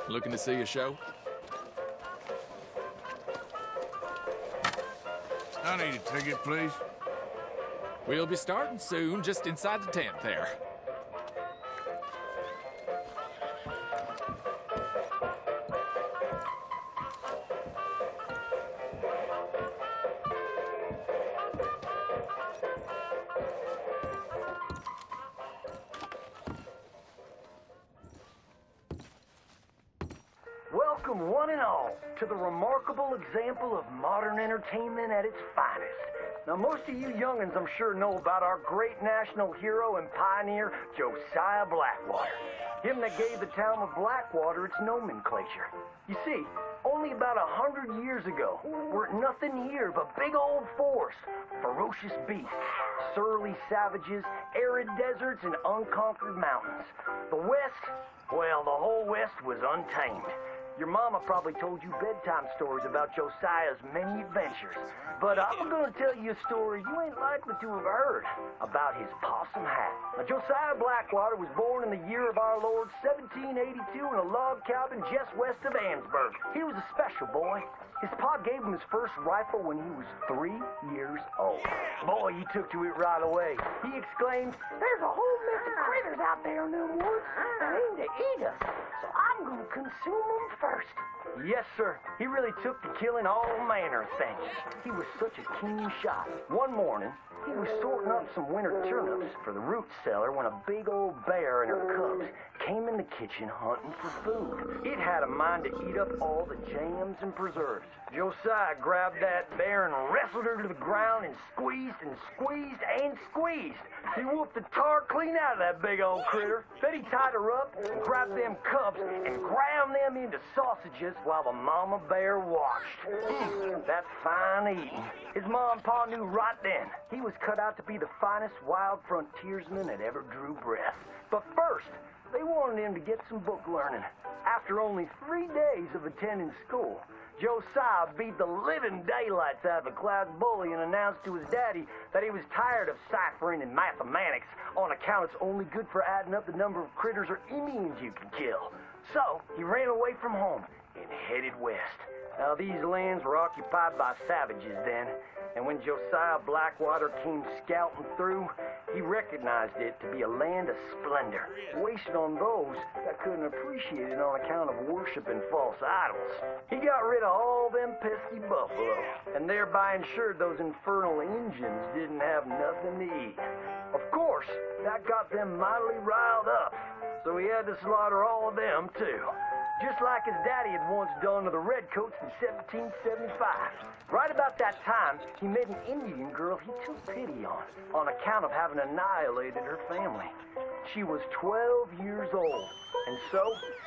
Looking to see a show? I need a ticket, please. We'll be starting soon, just inside the tent there. Welcome, one and all, to the remarkable example of modern entertainment at its finest. Now, most of you young'uns, I'm sure, know about our great national hero and pioneer, Josiah Blackwater. Him that gave the town of Blackwater its nomenclature. You see, only about 100 years ago, weren't nothing here but big old forest, ferocious beasts, surly savages, arid deserts, and unconquered mountains. The West, well, the whole West was untamed. Your mama probably told you bedtime stories about Josiah's many adventures. But I'm gonna tell you a story you ain't likely to have heard about his possum hat. Now, Josiah Blackwater was born in the year of our Lord 1782 in a log cabin just west of Ansburg. He was a special boy. His pa gave him his first rifle when he was 3 years old. Boy, he took to it right away. He exclaimed, "There's a whole mess of critters out there in them woods that aim to eat us, so I'm gonna consume them first." Yes, sir. He really took to killing all manner of things. He was such a keen shot. One morning, he was sorting up some winter turnips for the root cellar when a big old bear and her cubs came in the kitchen hunting for food. It had a mind to eat up all the jams and preserves. Josiah grabbed that bear and wrestled her to the ground and squeezed and squeezed and squeezed. He whooped the tar clean out of that big old critter. Then he tied her up and grabbed them cubs and ground them into sausages while the mama bear watched. That's fine eating. His mom and pa knew right then he was cut out to be the finest wild frontiersman that ever drew breath. But first, they wanted him to get some book learning. After only 3 days of attending school, Josiah beat the living daylights out of a class bully and announced to his daddy that he was tired of ciphering and mathematics on account it's only good for adding up the number of critters or Indians you can kill. So he ran away from home and headed west. Now, these lands were occupied by savages then, and when Josiah Blackwater came scouting through, he recognized it to be a land of splendor, wasted on those that couldn't appreciate it on account of worshiping false idols. He got rid of all them pesky buffalo, and thereby ensured those infernal Injuns didn't have nothing to eat. Of course, that got them mightily riled up, so he had to slaughter all of them too. Just like his daddy had once done to the Redcoats in 1775. Right about that time, he met an Indian girl he took pity on account of having annihilated her family. She was 12 years old, and so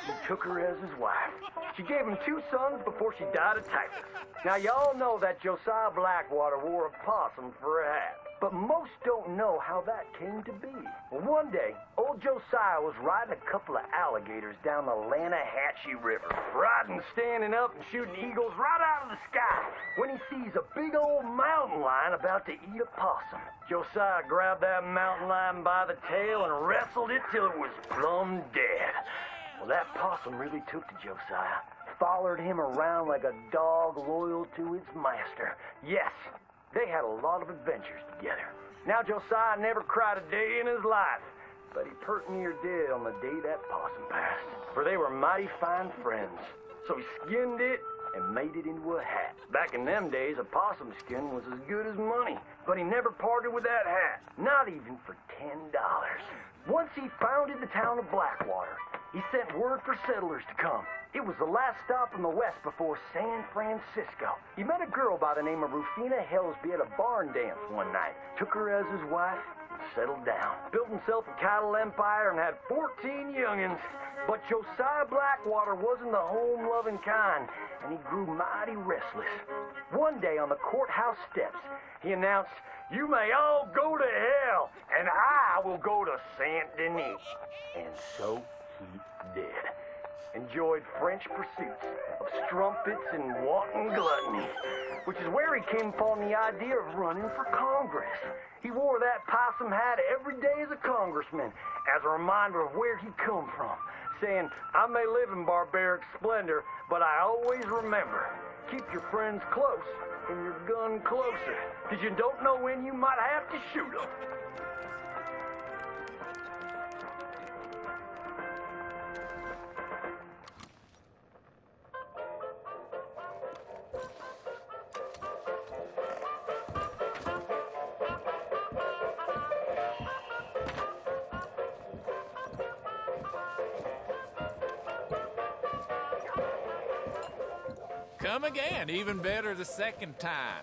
he took her as his wife. She gave him 2 sons before she died of typhus. Now, y'all know that Josiah Blackwater wore a possum for a hat. But most don't know how that came to be. Well, one day, old Josiah was riding a couple of alligators down the Lanahatchee River, riding, standing up, and shooting eagles right out of the sky, when he sees a big old mountain lion about to eat a possum. Josiah grabbed that mountain lion by the tail and wrestled it till it was plumb dead. Well, that possum really took to Josiah, followed him around like a dog loyal to its master. Yes, they had a lot of adventures together. Now, Josiah never cried a day in his life, but he pert near dead on the day that possum passed, for they were mighty fine friends. So he skinned it and made it into a hat. Back in them days, a possum skin was as good as money, but he never parted with that hat, not even for $10. Once he founded the town of Blackwater, he sent word for settlers to come. It was the last stop in the west before San Francisco. He met a girl by the name of Rufina Helsby at a barn dance one night, took her as his wife, and settled down. Built himself a cattle empire and had 14 youngins. But Josiah Blackwater wasn't the home-loving kind, and he grew mighty restless. One day on the courthouse steps, he announced, "You may all go to hell, and I will go to Saint Denis." And so he did. enjoyed French pursuits of strumpets and wanton gluttony, which is where he came upon the idea of running for Congress. He wore that possum hat every day as a congressman, as a reminder of where he come from, saying, I may live in barbaric splendor, but I always remember, keep your friends close and your gun closer, because you don't know when you might have to shoot them. Come again, even better the second time.